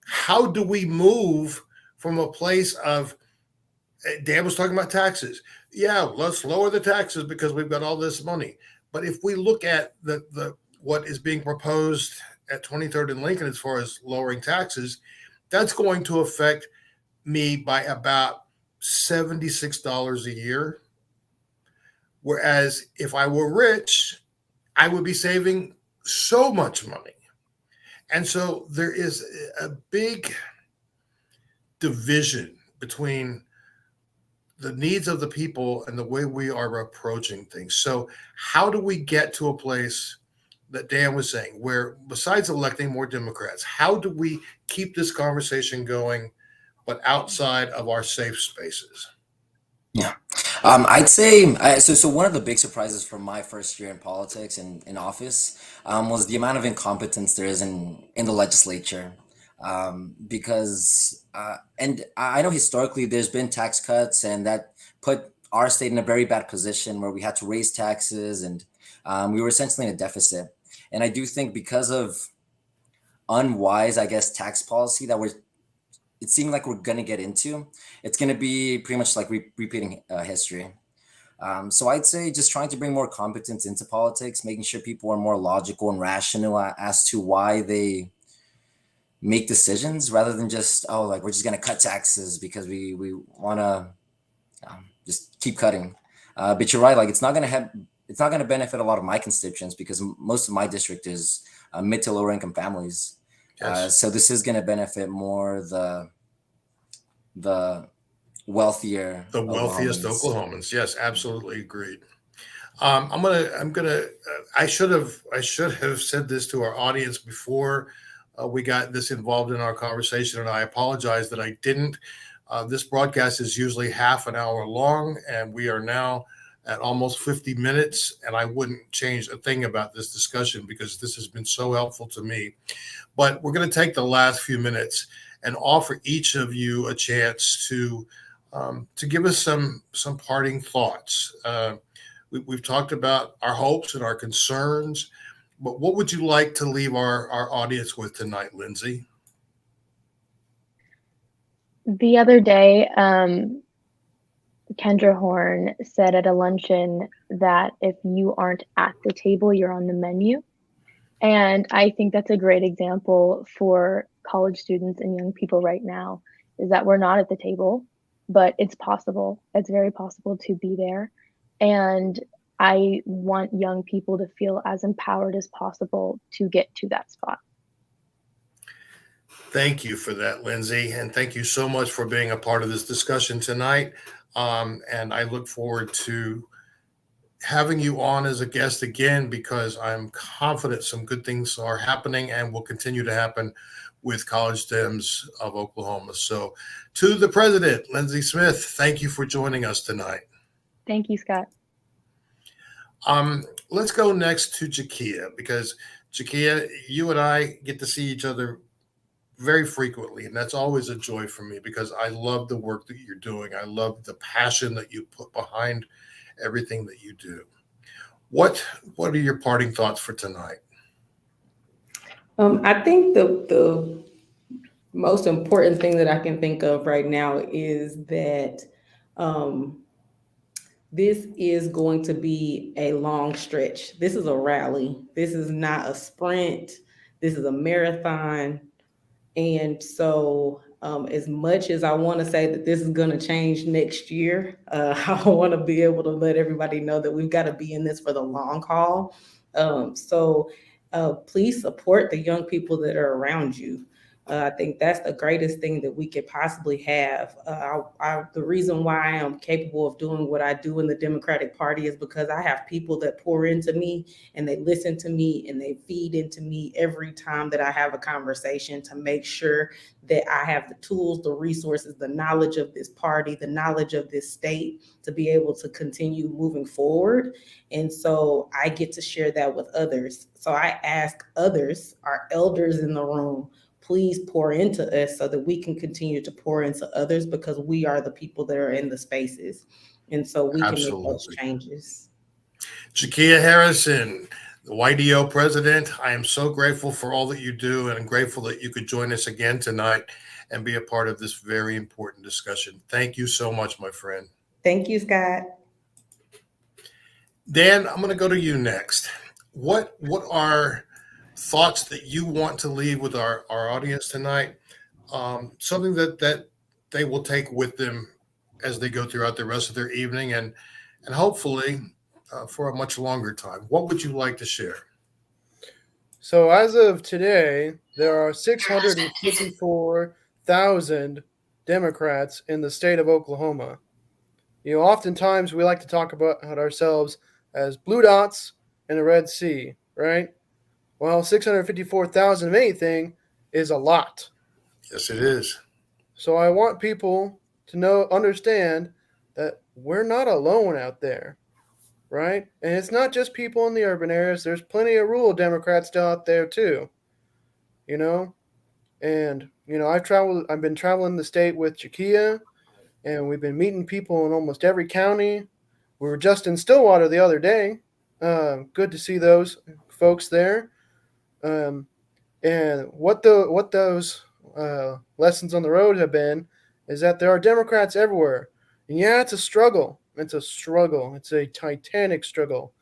How do we move from a place of, Dan was talking about taxes. Yeah, let's lower the taxes because we've got all this money. But if we look at the what is being proposed at 23rd and Lincoln as far as lowering taxes, that's going to affect me by about $76 a year. Whereas if I were rich, I would be saving so much money. And so there is a big division between the needs of the people and the way we are approaching things. So how do we get to a place that Dan was saying, where besides electing more Democrats, how do we keep this conversation going, but outside of our safe spaces? Yeah. I'd say so. One of the big surprises from my first year in politics and in office was the amount of incompetence there is in the legislature. Because and I know historically there's been tax cuts, and that put our state in a very bad position where we had to raise taxes, and we were essentially in a deficit. And I do think because of unwise, I guess, tax policy that it seemed like we're going to get into, it's going to be pretty much like repeating history. So I'd say just trying to bring more competence into politics, making sure people are more logical and rational as to why they make decisions, rather than just, oh, like we're just going to cut taxes because we want to just keep cutting. But you're right, like it's not going to benefit a lot of my constituents because most of my district is mid to lower income families. Yes. So this is going to benefit more the wealthiest Oklahomans. Yes, absolutely agreed. I should have said this to our audience before we got this involved in our conversation, and I apologize that I didn't. This broadcast is usually half an hour long, and we are now at almost 50 minutes, and I wouldn't change a thing about this discussion because this has been so helpful to me. But we're going to take the last few minutes and offer each of you a chance to give us some parting thoughts. We've talked about our hopes and our concerns, but what would you like to leave our audience with tonight, Lindsay? The other day, Kendra Horn said at a luncheon that if you aren't at the table, you're on the menu. And I think that's a great example for college students and young people right now, is that we're not at the table, but it's possible. It's very possible to be there. And I want young people to feel as empowered as possible to get to that spot. Thank you for that, Lindsay. And thank you so much for being a part of this discussion tonight. And I look forward to having you on as a guest again, because I'm confident some good things are happening and will continue to happen with College Dems of Oklahoma. So to the president, Lindsay Smith, thank you for joining us tonight. Thank you, Scott. Let's go next to Jakia, because Jakia, you and I get to see each other very frequently, and that's always a joy for me because I love the work that you're doing. I love the passion that you put behind everything that you do. What are your parting thoughts for tonight? I think the most important thing that I can think of right now is that this is going to be a long stretch. This is a rally. This is not a sprint. This is a marathon. And so as much as I want to say that this is going to change next year, I want to be able to let everybody know that we've got to be in this for the long haul. So please support the young people that are around you. I think that's the greatest thing that we could possibly have. The reason why I am capable of doing what I do in the Democratic Party is because I have people that pour into me and they listen to me and they feed into me every time that I have a conversation to make sure that I have the tools, the resources, the knowledge of this party, the knowledge of this state to be able to continue moving forward. And so I get to share that with others. So I ask others, our elders in the room, please pour into us so that we can continue to pour into others, because we are the people that are in the spaces. And so we can make those changes. Jakia Harrison, the YDO president, I am so grateful for all that you do, and I'm grateful that you could join us again tonight and be a part of this very important discussion. Thank you so much, my friend. Thank you, Scott. Dan, I'm going to go to you next. What are thoughts that you want to leave with our audience tonight? Something that they will take with them as they go throughout the rest of their evening and hopefully for a much longer time. What would you like to share? So as of today, there are 654,000 Democrats in the state of Oklahoma. You know, oftentimes we like to talk about ourselves as blue dots in a red sea, right? Well, 654,000 of anything is a lot. Yes, it is. So I want people to understand that we're not alone out there, right? And it's not just people in the urban areas. There's plenty of rural Democrats still out there too, you know? And, you know, I've been traveling the state with Jakia, and we've been meeting people in almost every county. We were just in Stillwater the other day. Good to see those folks there. And what those lessons on the road have been is that there are Democrats everywhere. And yeah, it's a struggle. It's a struggle. It's a titanic struggle.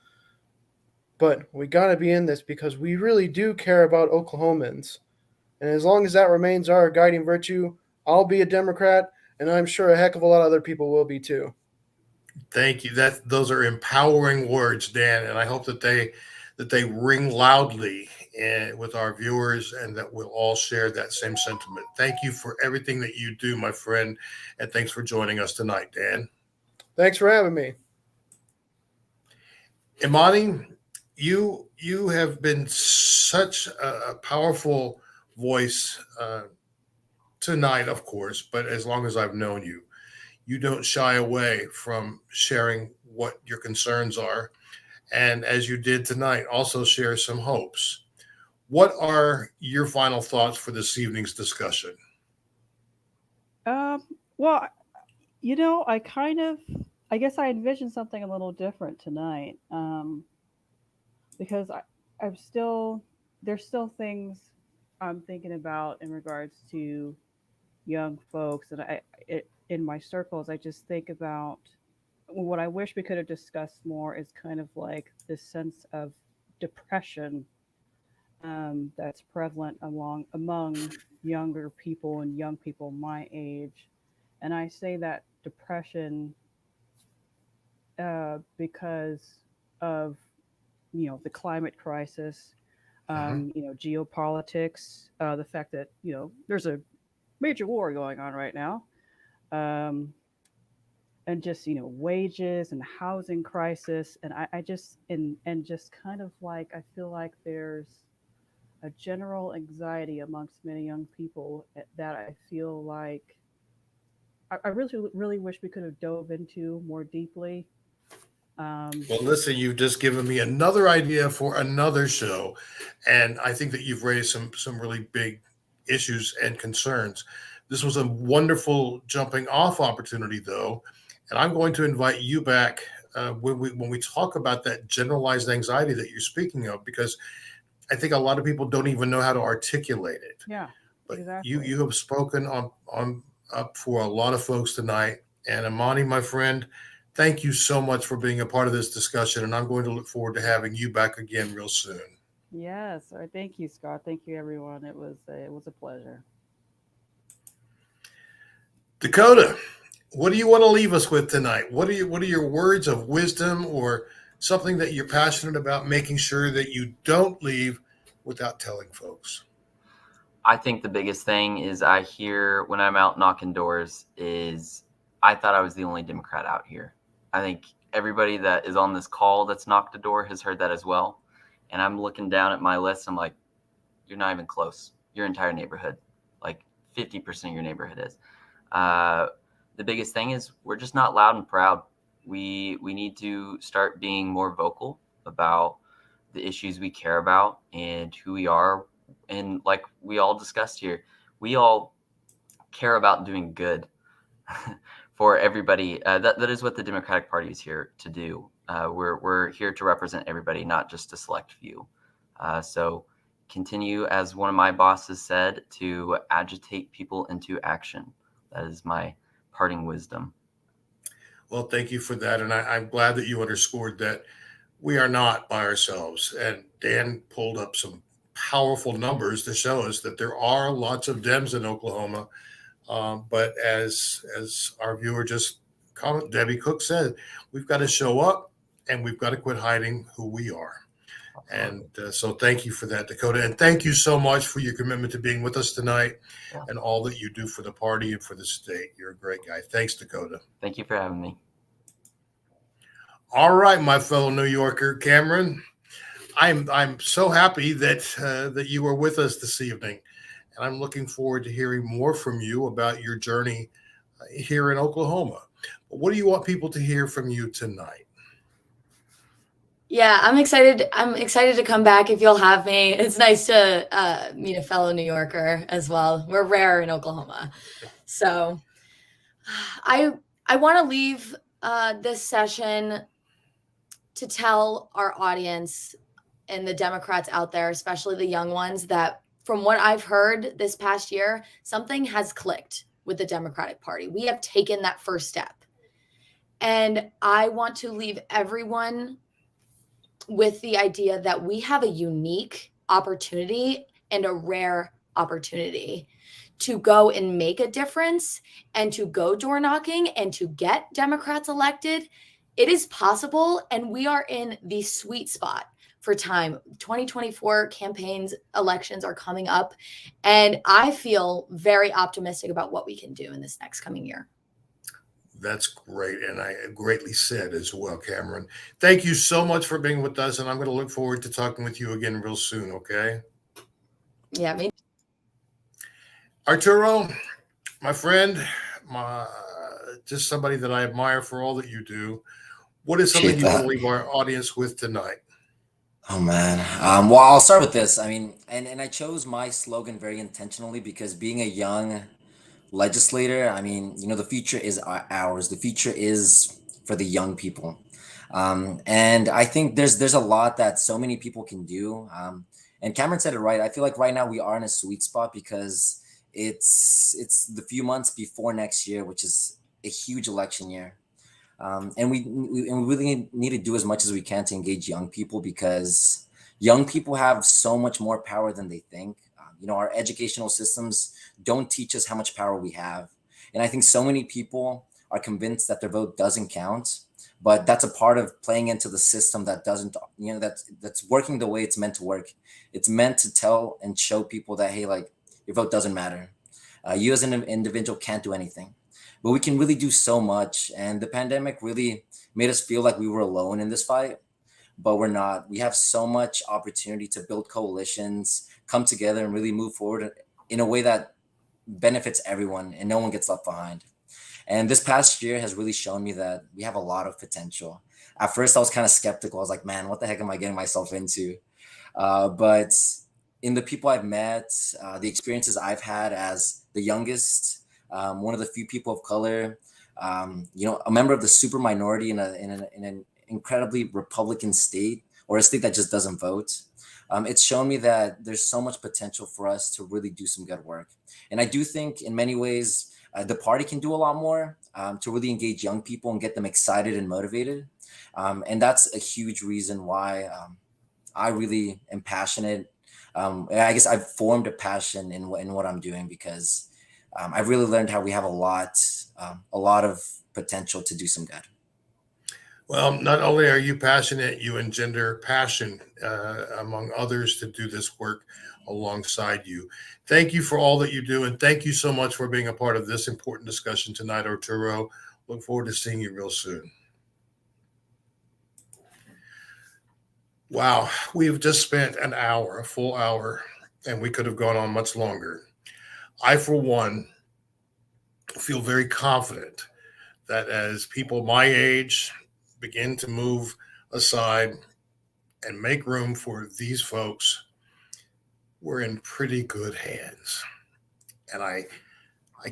But we got to be in this because we really do care about Oklahomans. And as long as that remains our guiding virtue, I'll be a Democrat, and I'm sure a heck of a lot of other people will be too. Thank you. Those are empowering words, Dan, and I hope that they ring loudly with our viewers, and that we'll all share that same sentiment. Thank you for everything that you do, my friend, and thanks for joining us tonight, Dan. Thanks for having me. Imani, you have been such a powerful voice tonight, of course, but as long as I've known you, you don't shy away from sharing what your concerns are. And as you did tonight, also share some hopes. What are your final thoughts for this evening's discussion? Well, you know, I guess I envisioned something a little different tonight, because there's still things I'm thinking about in regards to young folks, and in my circles, I just think about what I wish we could have discussed more is kind of like this sense of depression that's prevalent among younger people and young people my age. And I say that depression because of, you know, the climate crisis, you know, geopolitics, the fact that, you know, there's a major war going on right now, and just, you know, wages and housing crisis, and I just and just kind of like I feel like there's a general anxiety amongst many young people that I feel like I really wish we could have dove into more deeply. Well, listen, you've just given me another idea for another show, and I think that you've raised some really big issues and concerns. This was a wonderful jumping off opportunity, though, and I'm going to invite you back when we talk about that generalized anxiety that you're speaking of, because I think a lot of people don't even know how to articulate it. Yeah, but exactly. You have spoken on up for a lot of folks tonight, and Imani, my friend, thank you so much for being a part of this discussion, and I'm going to look forward to having you back again real soon. Yes, thank you, Scott. Thank you, everyone. It was a pleasure. Dakota, what do you want to leave us with tonight? What are your words of wisdom, or something that you're passionate about making sure that you don't leave without telling folks? I think the biggest thing is I hear when I'm out knocking doors is I thought I was the only Democrat out here. I think everybody that is on this call that's knocked a door has heard that as well. And I'm looking down at my list. I'm like, you're not even close. Your entire neighborhood, like 50% of your neighborhood is. The biggest thing is we're just not loud and proud. We need to start being more vocal about the issues we care about and who we are. And like we all discussed here, we all care about doing good for everybody. That is what the Democratic Party is here to do. We're here to represent everybody, not just a select few. So continue, as one of my bosses said, to agitate people into action. That is my parting wisdom. Well, thank you for that. And I'm glad that you underscored that we are not by ourselves. And Dan pulled up some powerful numbers to show us that there are lots of Dems in Oklahoma. But as our viewer just comment, Debbie Cook said, we've got to show up and we've got to quit hiding who we are. And so thank you for that, Dakota. And thank you so much for your commitment to being with us tonight and all that you do for the party and for the state. You're a great guy. Thanks, Dakota. Thank you for having me. All right, my fellow New Yorker, Cameron, I'm so happy that you were with us this evening. And I'm looking forward to hearing more from you about your journey here in Oklahoma. But what do you want people to hear from you tonight? Yeah, I'm excited. I'm excited to come back if you'll have me. It's nice to meet a fellow New Yorker as well. We're rare in Oklahoma. So I want to leave this session to tell our audience and the Democrats out there, especially the young ones, that from what I've heard this past year, something has clicked with the Democratic Party. We have taken that first step. And I want to leave everyone with the idea that we have a unique opportunity and a rare opportunity to go and make a difference and to go door knocking and to get Democrats elected. It is possible, and we are in the sweet spot for time. 2024 campaigns, elections are coming up, and I feel very optimistic about what we can do in this next coming year. That's great. And I greatly said as well, Cameron. Thank you so much for being with us. And I'm going to look forward to talking with you again real soon. Okay. Yeah, me. Arturo, my friend, just somebody that I admire for all that you do. What is something you want to leave our audience with tonight? Oh man. Well, I'll start with this. I mean, and I chose my slogan very intentionally because being a young legislator, I mean, the future is ours. The future is for the young people. And I think there's a lot that so many people can do. And Cameron said it right. I feel like right now we are in a sweet spot because it's the few months before next year, which is a huge election year. And we really need to do as much as we can to engage young people because young people have so much more power than they think. Our educational systems don't teach us how much power we have. And I think so many people are convinced that their vote doesn't count, but that's a part of playing into the system that doesn't, that's working the way it's meant to work. It's meant to tell and show people that, hey, like your vote doesn't matter. You as an individual can't do anything, but we can really do so much. And the pandemic really made us feel like we were alone in this fight, but we're not. We have so much opportunity to build coalitions, come together and really move forward in a way that benefits everyone and no one gets left behind. And this past year has really shown me that we have a lot of potential. At first, I was kind of skeptical. I was like, man, what the heck am I getting myself into? But in the people I've met, the experiences I've had as the youngest, one of the few people of color, a member of the super minority in an incredibly Republican state or a state that just doesn't vote, it's shown me that there's so much potential for us to really do some good work. And I do think in many ways, the party can do a lot more to really engage young people and get them excited and motivated. And that's a huge reason why I really am passionate. I guess I've formed a passion in what I'm doing because I've really learned how we have a lot of potential to do some good. Well, not only are you passionate, you engender passion among others to do this work alongside you. Thank you for all that you do, and thank you so much for being a part of this important discussion tonight, Arturo. Look forward to seeing you real soon. Wow, we've just spent an hour, a full hour, and we could have gone on much longer. I, for one, feel very confident that as people my age begin to move aside and make room for these folks, we're in pretty good hands. And I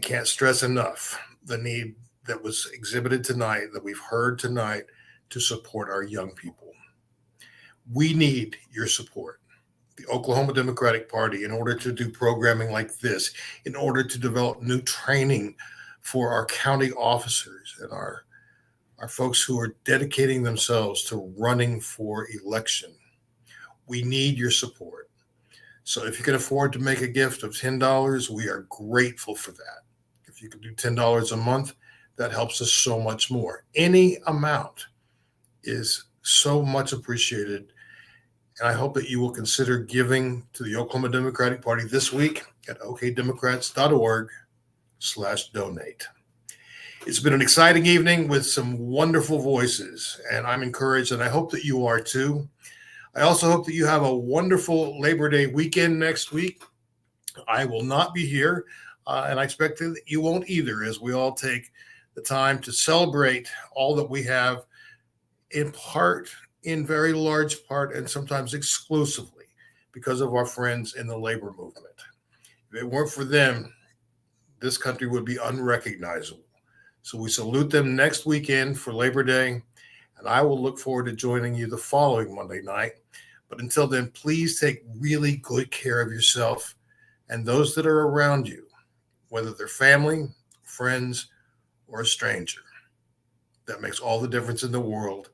can't stress enough the need that was exhibited tonight, that we've heard tonight, to support our young people. We need your support. The Oklahoma Democratic Party, in order to do programming like this, in order to develop new training for our county officers and our folks who are dedicating themselves to running for election. We need your support. So if you can afford to make a gift of $10, we are grateful for that. If you can do $10 a month, that helps us so much more. Any amount is so much appreciated. And I hope that you will consider giving to the Oklahoma Democratic Party this week at okdemocrats.org/donate. It's been an exciting evening with some wonderful voices, and I'm encouraged, and I hope that you are too. I also hope that you have a wonderful Labor Day weekend next week. I will not be here, and I expect that you won't either, as we all take the time to celebrate all that we have, in part, in very large part, and sometimes exclusively because of our friends in the labor movement. If it weren't for them, this country would be unrecognizable. So we salute them next weekend for Labor Day, and I will look forward to joining you the following Monday night. But until then, please take really good care of yourself and those that are around you, whether they're family, friends, or a stranger. That makes all the difference in the world,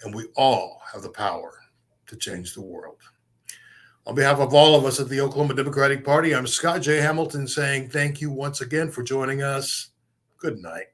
and we all have the power to change the world. On behalf of all of us at the Oklahoma Democratic Party, I'm Scott J. Hamilton saying thank you once again for joining us. Good night.